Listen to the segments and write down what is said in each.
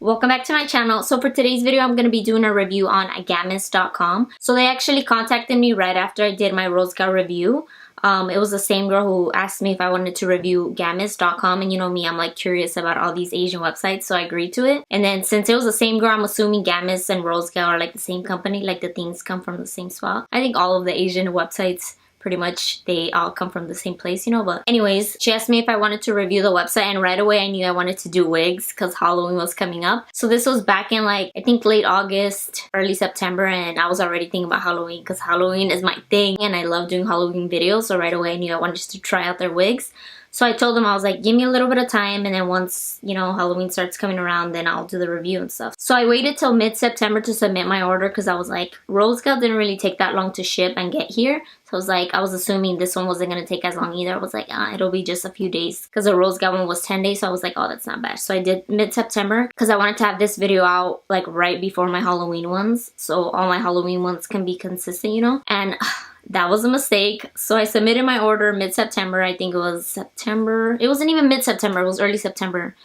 Welcome back to my channel. So for today's video, I'm going to be doing a review on GAMISS.com. So they actually contacted me right after I did my Rose Gold review. It was the same girl who asked me if I wanted to review GAMISS.com, and you know me, I'm like curious about all these Asian websites, so I agreed to it. And then since it was the same girl, I'm assuming GAMISS and Rose Gold are like the same company, like the things come from the same spot. I think all of the Asian websites, pretty much they all come from the same place, you know. But anyways, she asked me if I wanted to review the website, and right away I knew I wanted to do wigs because Halloween was coming up. So this was back in like I think late August, early September, and I was already thinking about Halloween because Halloween is my thing and I love doing Halloween videos. So right away I knew I wanted to try out their wigs. So I told them, I was like, give me a little bit of time, and then once, you know, Halloween starts coming around, then I'll do the review and stuff. So I waited till mid-September to submit my order because I was like, Rose Gold didn't really take that long to ship and get here. So I was like, I was assuming this one wasn't going to take as long either. I was like, it'll be just a few days because the Rose Gold one was 10 days. So I was like, oh, that's not bad. So I did mid-September because I wanted to have this video out like right before my Halloween ones. So all my Halloween ones can be consistent, you know, and that was a mistake. So I submitted my order mid-September. I think it was September. It wasn't even mid-September. It was early September.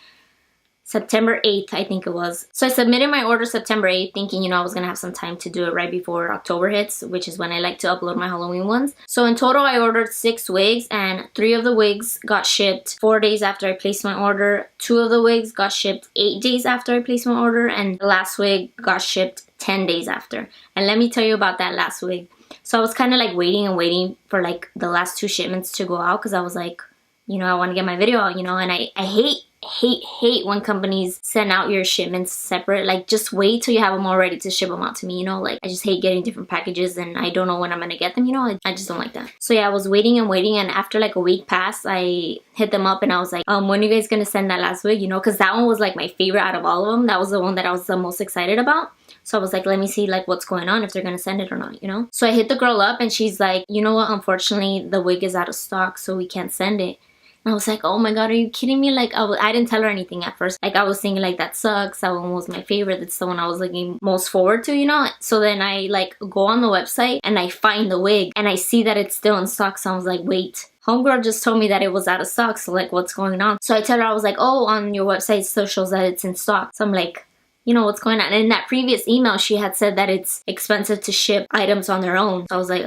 September 8th, I think it was. So I submitted my order September 8th thinking, you know, I was going to have some time to do it right before October hits, which is when I like to upload my Halloween ones. So in total, I ordered 6 wigs, and 3 of the wigs got shipped 4 days after I placed my order. 2 of the wigs got shipped 8 days after I placed my order, and the last wig got shipped 10 days after. And let me tell you about that last wig. So I was kind of like waiting and waiting for like the last 2 shipments to go out because I was like, you know, I want to get my video out, you know, and I hate when companies send out your shipments separate. Like, just wait till you have them all ready to ship them out to me, you know. Like, I just hate getting different packages and I don't know when I'm gonna get them, you know. I just don't like that. So yeah, I was waiting and waiting, and after like a week passed, I hit them up and I was like, when are you guys gonna send that last wig, you know, because that one was like my favorite out of all of them. That was the one that I was the most excited about. So I was like, let me see like what's going on, if they're gonna send it or not, you know. So I hit the girl up and she's like, you know what, unfortunately the wig is out of stock, so we can't send it. And I was like, oh my god, are you kidding me? Like, I didn't tell her anything at first. Like, I was thinking like, that sucks, that one was my favorite, that's the one I was looking most forward to, you know. So then I like go on the website and I find the wig and I see that it's still in stock. So I was like, wait, homegirl just told me that it was out of stock, so like what's going on? So I tell her, I was like, oh, on your website it still shows that it's in stock. So I'm like, you know, what's going on? And in that previous email she had said that it's expensive to ship items on their own. So I was like,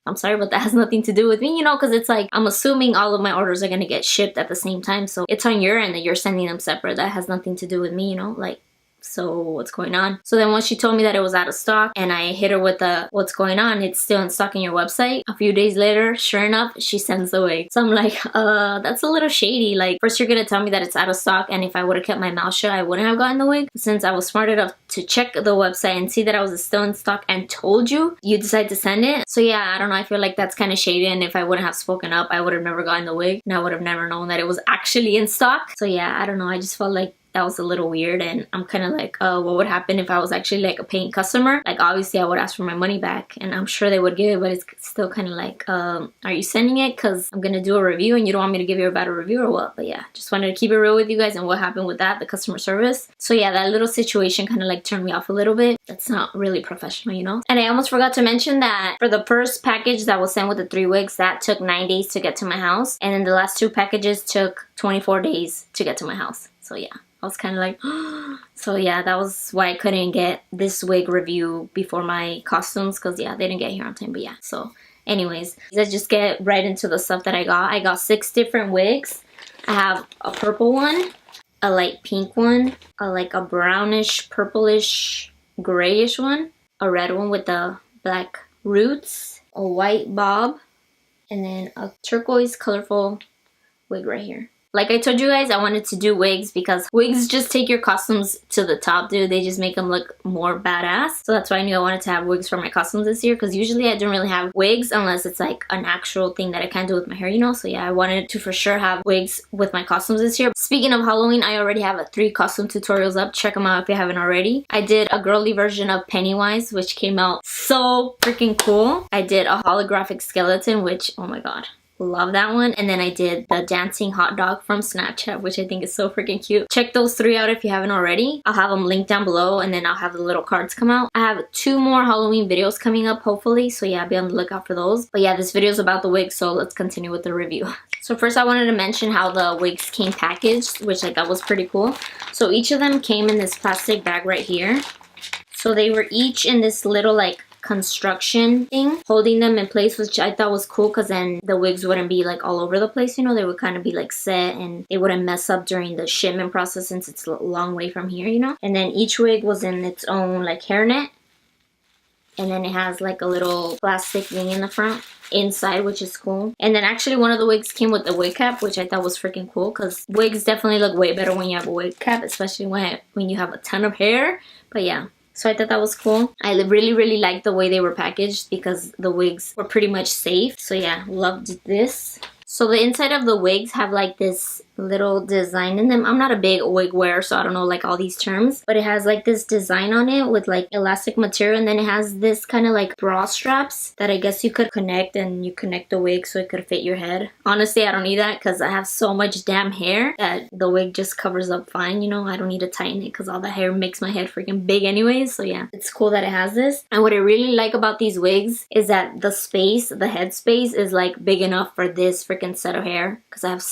I'm sorry, but that has nothing to do with me, you know, because it's like, I'm assuming all of my orders are going to get shipped at the same time. So it's on your end that you're sending them separate. That has nothing to do with me, you know, like, so what's going on? So then once she told me that it was out of stock and I hit her with the what's going on, it's still in stock in your website. A few days later, sure enough, she sends the wig. So I'm like, that's a little shady. Like, first you're gonna tell me that it's out of stock, and if I would have kept my mouth shut, I wouldn't have gotten the wig. Since I was smart enough to check the website and see that I was still in stock and told you, you decide to send it. So yeah, I don't know, I feel like that's kind of shady, and if I wouldn't have spoken up, I would have never gotten the wig and I would have never known that it was actually in stock. So yeah, I don't know, I just felt like that was a little weird, and I'm kind of like, what would happen if I was actually like a paying customer? Like, obviously I would ask for my money back and I'm sure they would give it, but it's still kind of like, are you sending it because I'm gonna do a review and you don't want me to give you a better review or what? But yeah, just wanted to keep it real with you guys and what happened with that, the customer service. So yeah, that little situation kind of like turned me off a little bit. That's not really professional, you know. And I almost forgot to mention that for the first package that was sent with the 3 wigs, that took 9 days to get to my house, and then the last 2 packages took 24 days to get to my house. So yeah, I was kind of like, so yeah, that was why I couldn't get this wig review before my costumes, because yeah, they didn't get here on time. But yeah, so anyways, let's just get right into the stuff that I got. I got 6 different wigs. I have a purple one, a light pink one, like a brownish, purplish, grayish one, a red one with the black roots, a white bob, and then a turquoise colorful wig right here. Like I told you guys, I wanted to do wigs because wigs just take your costumes to the top, dude. They just make them look more badass. So that's why I knew I wanted to have wigs for my costumes this year, because usually I don't really have wigs unless it's like an actual thing that I can't do with my hair, you know? So yeah, I wanted to for sure have wigs with my costumes this year. Speaking of Halloween, I already have 3 costume tutorials up. Check them out if you haven't already. I did a girly version of Pennywise, which came out so freaking cool. I did a holographic skeleton, which, oh my god. love that one. And then I did the dancing hot dog from Snapchat, which I think is so freaking cute. Check those 3 out if you haven't already. I'll have them linked down below, and then I'll have the little cards come out. I have 2 more Halloween videos coming up, hopefully, so yeah, be on the lookout for those. But yeah, this video is about the wigs, so let's continue with the review. So first I wanted to mention how the wigs came packaged, which I thought was pretty cool. So each of them came in this plastic bag right here. So they were each in this little like construction thing holding them in place, which I thought was cool because then the wigs wouldn't be like all over the place, you know. They would kind of be like set and they wouldn't mess up during the shipment process since it's a long way from here, you know. And then each wig was in its own like hairnet, and then it has like a little plastic thing in the front inside, which is cool. And then actually one of the wigs came with a wig cap, which I thought was freaking cool because wigs definitely look way better when you have a wig cap, especially when you have a ton of hair. But yeah, so I thought that was cool. I really liked the way they were packaged because the wigs were pretty much safe. So yeah, loved this. So the inside of the wigs have like this little design in them. I'm not a big wig wearer, so I don't know like all these terms, but it has like this design on it with like elastic material, and then it has this kind of like bra straps that I guess you could connect, and you connect the wig so it could fit your head. Honestly, I don't need that because I have so much damn hair that the wig just covers up fine, you know. I don't need to tighten it because all the hair makes my head freaking big anyways. So yeah, it's cool that it has this. And what I really like about these wigs is that the space, the head space, is like big enough for this freaking set of hair because I have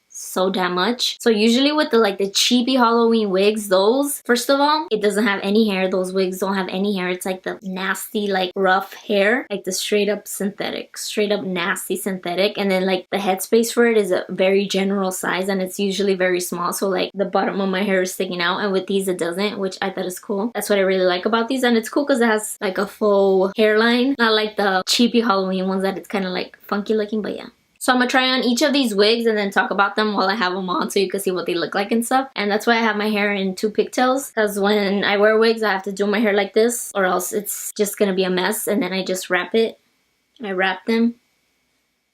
so damn much. So usually with the cheapy Halloween wigs, those, first of all, it doesn't have any hair. Those wigs don't have any hair. It's like the nasty, like rough hair, like the straight up synthetic, straight up nasty synthetic. And then like the headspace for it is a very general size, and it's usually very small. So like the bottom of my hair is sticking out, and with these it doesn't, which I thought is cool. That's what I really like about these. And it's cool because it has like a faux hairline, not like the cheapy Halloween ones that it's kind of like funky looking. But yeah, so I'm gonna try on each of these wigs and then talk about them while I have them on so you can see what they look like and stuff. And that's why I have my hair in 2 pigtails, because when I wear wigs I have to do my hair like this or else it's just gonna be a mess. And then I just wrap it. I wrap them.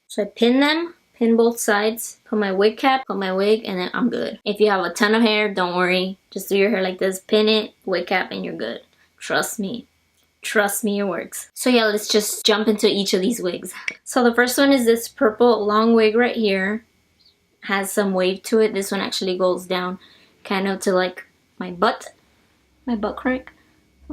So I pin them, pin both sides, put my wig cap, put my wig, and then I'm good. If you have a ton of hair, don't worry. Just do your hair like this, pin it, wig cap, and you're good. Trust me. Trust me, it works. So yeah, let's just jump into each of these wigs. So the first one is this purple long wig right here. Has some wave to it. This one actually goes down kind of to like my butt crack.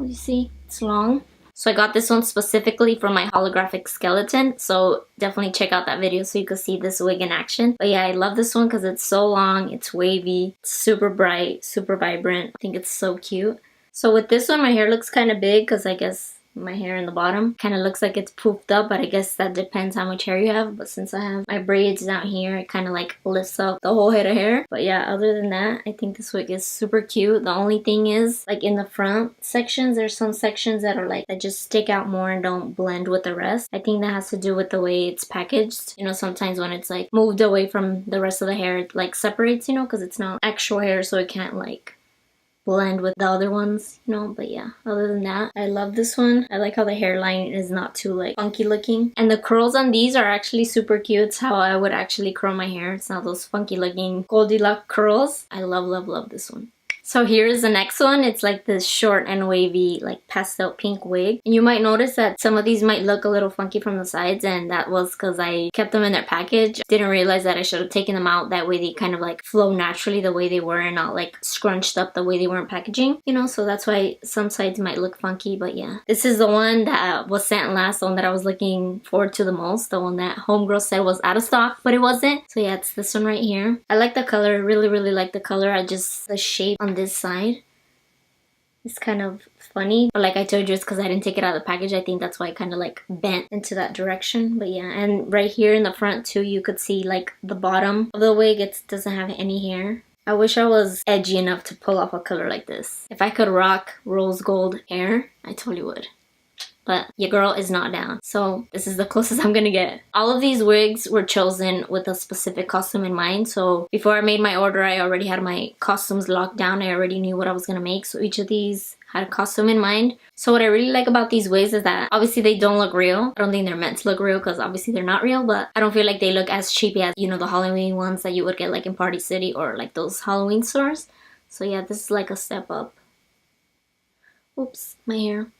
As you see, it's long. So I got this one specifically for my holographic skeleton. So definitely check out that video so you can see this wig in action. But yeah, I love this one because it's so long, it's wavy, it's super bright, super vibrant. I think it's so cute. So with this one, my hair looks kind of big because I guess my hair in the bottom kind of looks like it's poofed up, but I guess that depends how much hair you have. But since I have my braids down here, it kind of like lifts up the whole head of hair. But yeah, other than that, I think this wig is super cute. The only thing is, like in the front sections, there's some sections that are like, that just stick out more and don't blend with the rest. I think that has to do with the way it's packaged. You know, sometimes when it's like moved away from the rest of the hair, it like separates, you know, because it's not actual hair, so it can't like blend with the other ones, you know. But yeah, other than that, I love this one. I like how the hairline is not too like funky looking, and the curls on these are actually super cute. It's how I would actually curl my hair. It's not those funky looking Goldilocks curls. I love this one. So here's the next one. It's like this short and wavy, like pastel pink wig. And you might notice that some of these might look a little funky from the sides, and that was because I kept them in their package. Didn't realize that I should have taken them out. That way they kind of like flow naturally the way they were and not like scrunched up the way they were in packaging, you know. So that's why some sides might look funky. But yeah, this is the one that was sent last, the one that I was looking forward to the most, the one that homegirl said was out of stock, but it wasn't. So yeah, it's this one right here. I like the color, really like the color. I just, the shape on this side is kind of funny, but like I told you, it's because I didn't take it out of the package. I think that's why it kind of like bent into that direction. But yeah, and right here in the front too, you could see like the bottom of the wig, it doesn't have any hair. I wish I was edgy enough to pull off a color like this. If I could rock rose gold hair, I totally would. But your girl is not down. So this is the closest I'm gonna get. All of these wigs were chosen with a specific costume in mind. So before I made my order, I already had my costumes locked down. I already knew what I was gonna make. So each of these had a costume in mind. So what I really like about these wigs is that obviously they don't look real. I don't think they're meant to look real because obviously they're not real, but I don't feel like they look as cheapy as, you know, the Halloween ones that you would get like in Party City or like those Halloween stores. So yeah, this is like a step up. Oops, my hair.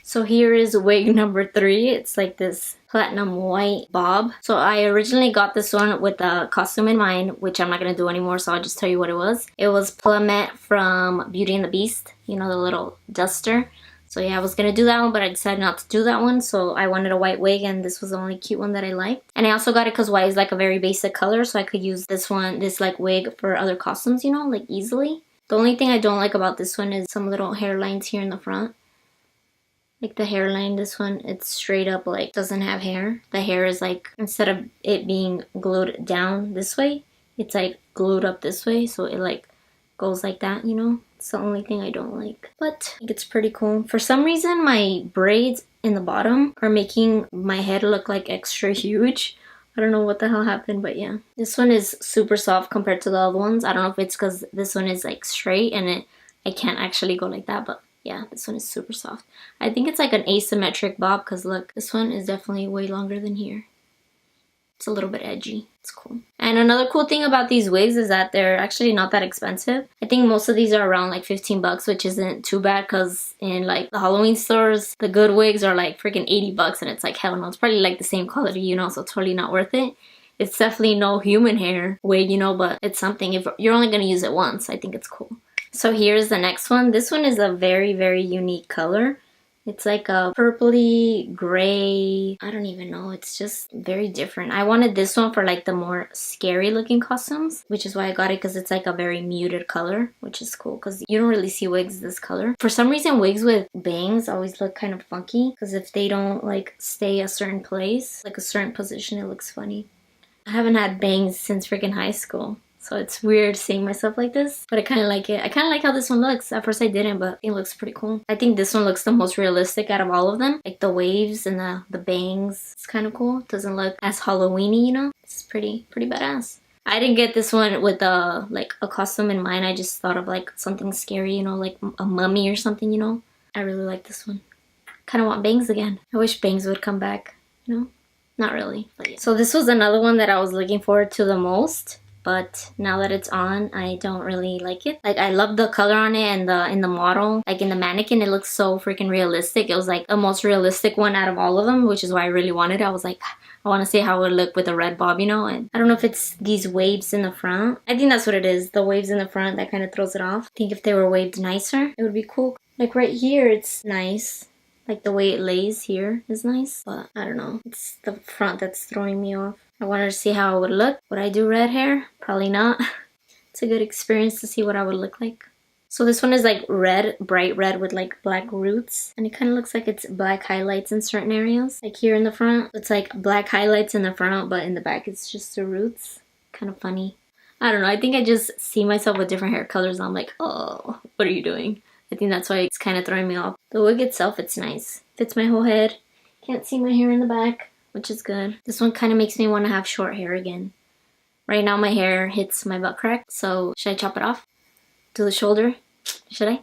So here is wig number 3. It's like this platinum white bob. So I originally got this one with a costume in mind, which I'm not going to do anymore, so I'll just tell you what it was. It was Plumette from Beauty and the Beast, you know, the little duster. So yeah, I was going to do that one, but I decided not to do that one. So I wanted a white wig, and this was the only cute one that I liked. And I also got it because white is like a very basic color, so I could use this one, this like wig for other costumes, you know, like easily. The only thing I don't like about this one is some little hairlines here in the front. Like the hairline, this one, it's straight up like doesn't have hair. The hair is like, instead of it being glued down this way, it's like glued up this way. So it like goes like that, you know? It's the only thing I don't like. But I think it's pretty cool. For some reason, my braids in the bottom are making my head look like extra huge. I don't know what the hell happened, but yeah. This one is super soft compared to the other ones. I don't know if it's because this one is like straight and I can't actually go like that, but yeah, this one is super soft. I think it's like an asymmetric bob because look, this one is definitely way longer than here. It's a little bit edgy. It's cool. And another cool thing about these wigs is that they're actually not that expensive. I think most of these are around like 15 bucks, which isn't too bad because in like the Halloween stores, the good wigs are like freaking 80 bucks and it's like hell no. It's probably like the same quality, you know, so totally not worth it. It's definitely no human hair wig, you know, but it's something. If you're only going to use it once, I think it's cool. So here's the next one. This one is a very, very unique color. It's like a purpley gray. I don't even know. It's just very different. I wanted this one for like the more scary looking costumes, which is why I got it because it's like a very muted color, which is cool because you don't really see wigs this color. For some reason, wigs with bangs always look kind of funky because if they don't like stay a certain place, like a certain position, it looks funny. I haven't had bangs since freaking high school. So it's weird seeing myself like this, but I kind of like it. I kind of like how this one looks. At first I didn't, but it looks pretty cool. I think this one looks the most realistic out of all of them. Like the waves and the bangs. It's kind of cool. It doesn't look as Halloween-y, you know? It's pretty badass. I didn't get this one with like a costume in mind. I just thought of like something scary, you know, like a mummy or something, you know? I really like this one. Kind of want bangs again. I wish bangs would come back, you know? Not really, but yeah. So this was another one that I was looking forward to the most. But now that it's on, I don't really like it. Like, I love the color on it and in the model. Like, in the mannequin, it looks so freaking realistic. It was, like, the most realistic one out of all of them, which is why I really wanted it. I was like, I want to see how it would look with a red bob, you know? And I don't know if it's these waves in the front. I think that's what it is. The waves in the front, that kind of throws it off. I think if they were waved nicer, it would be cool. Like, right here, it's nice. Like, the way it lays here is nice. But, I don't know. It's the front that's throwing me off. I wanted to see how it would look. Would I do red hair? Probably not. It's a good experience to see what I would look like. So this one is like red, bright red with like black roots. And it kind of looks like it's black highlights in certain areas. Like here in the front, it's like black highlights in the front, but in the back it's just the roots. Kind of funny. I don't know. I think I just see myself with different hair colors and I'm like, oh, what are you doing? I think that's why it's kind of throwing me off. The wig itself, it's nice. Fits my whole head. Can't see my hair in the back, which is good. This one kind of makes me want to have short hair again. Right now my hair hits my butt crack, so should I chop it off? Do the shoulder? Should I?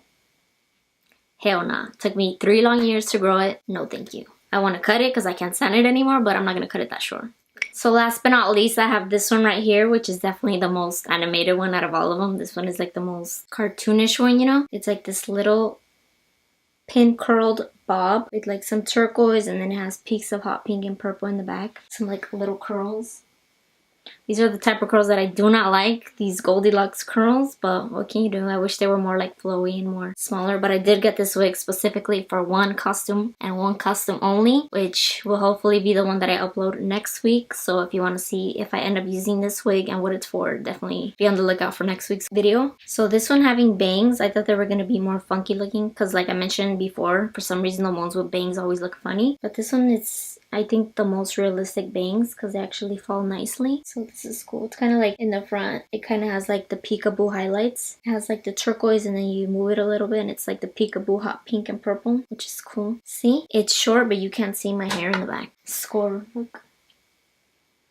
Hell nah. Took me 3 long years to grow it. No thank you. I want to cut it because I can't stand it anymore, but I'm not going to cut it that short. So last but not least, I have this one right here, which is definitely the most animated one out of all of them. This one is like the most cartoonish one, you know? It's like this little pin curled bob with like some turquoise, and then it has peaks of hot pink and purple in the back. Some like little curls. These are the type of curls that I do not like, these Goldilocks curls, but what can you do? I wish they were more like flowy and more smaller, but I did get this wig specifically for one costume and one costume only, which will hopefully be the one that I upload next week. So if you want to see if I end up using this wig and what it's for, definitely be on the lookout for next week's video. So this one having bangs, I thought they were going to be more funky looking because like I mentioned before, for some reason the ones with bangs always look funny, but this one is, I think, the most realistic bangs because they actually fall nicely. So this is cool. It's kind of like in the front, it kind of has like the peekaboo highlights. It has like the turquoise and then you move it a little bit and it's like the peekaboo hot pink and purple, which is cool. See? It's short, but you can't see my hair in the back. Score. Look.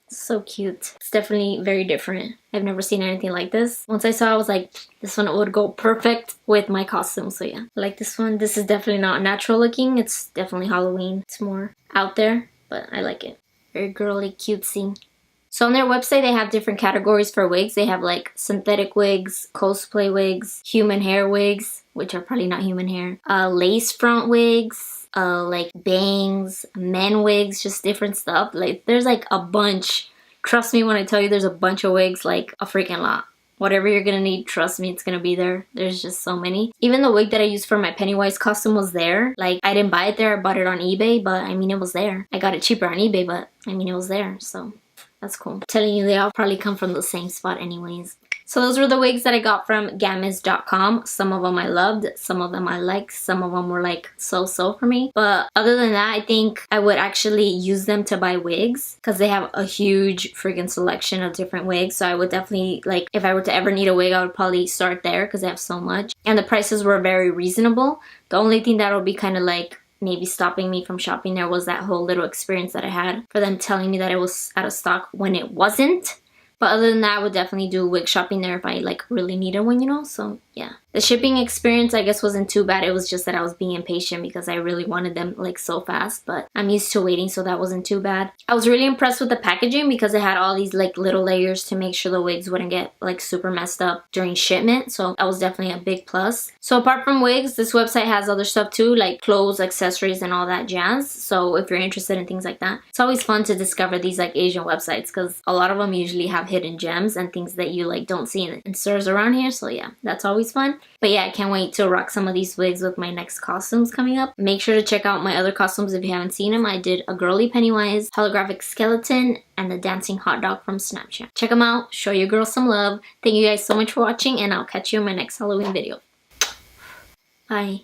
So cute. It's definitely very different. I've never seen anything like this. Once I saw it, I was like, this one would go perfect with my costume. So yeah, I like this one. This is definitely not natural looking. It's definitely Halloween. It's more out there, but I like it. Very girly, cutesy. So on their website, they have different categories for wigs. They have like synthetic wigs, cosplay wigs, human hair wigs, which are probably not human hair, lace front wigs, like bangs, men wigs, just different stuff. Like there's like a bunch. Trust me when I tell you there's a bunch of wigs, like a freaking lot. Whatever you're gonna need, trust me, it's gonna be there. There's just so many. Even the wig that I used for my Pennywise costume was there. Like, I didn't buy it there, I bought it on eBay, but I mean, it was there. I got it cheaper on eBay, but I mean, it was there, so that's cool. I'm telling you, they all probably come from the same spot anyways. So those were the wigs that I got from GAMISS.com. Some of them I loved, some of them I liked, some of them were like so-so for me. But other than that, I think I would actually use them to buy wigs because they have a huge freaking selection of different wigs. So I would definitely, like, if I were to ever need a wig, I would probably start there because they have so much. And the prices were very reasonable. The only thing that would be kind of like maybe stopping me from shopping there was that whole little experience that I had for them telling me that it was out of stock when it wasn't. But other than that, I would definitely do wig shopping there if I like really needed one, you know? So yeah. The shipping experience, I guess, wasn't too bad. It was just that I was being impatient because I really wanted them like so fast. But I'm used to waiting, so that wasn't too bad. I was really impressed with the packaging because it had all these like little layers to make sure the wigs wouldn't get like super messed up during shipment. So that was definitely a big plus. So apart from wigs, this website has other stuff too, like clothes, accessories, and all that jazz. So if you're interested in things like that, it's always fun to discover these like Asian websites because a lot of them usually have hidden gems and things that you like don't see in stores around here. So yeah, that's always fun. But yeah, I can't wait to rock some of these wigs with my next costumes coming up. Make sure to check out my other costumes if you haven't seen them. I did a girly Pennywise, holographic skeleton, and the dancing hot dog from Snapchat. Check them out. Show your girls some love. Thank you guys so much for watching, and I'll catch you in my next Halloween video. Bye.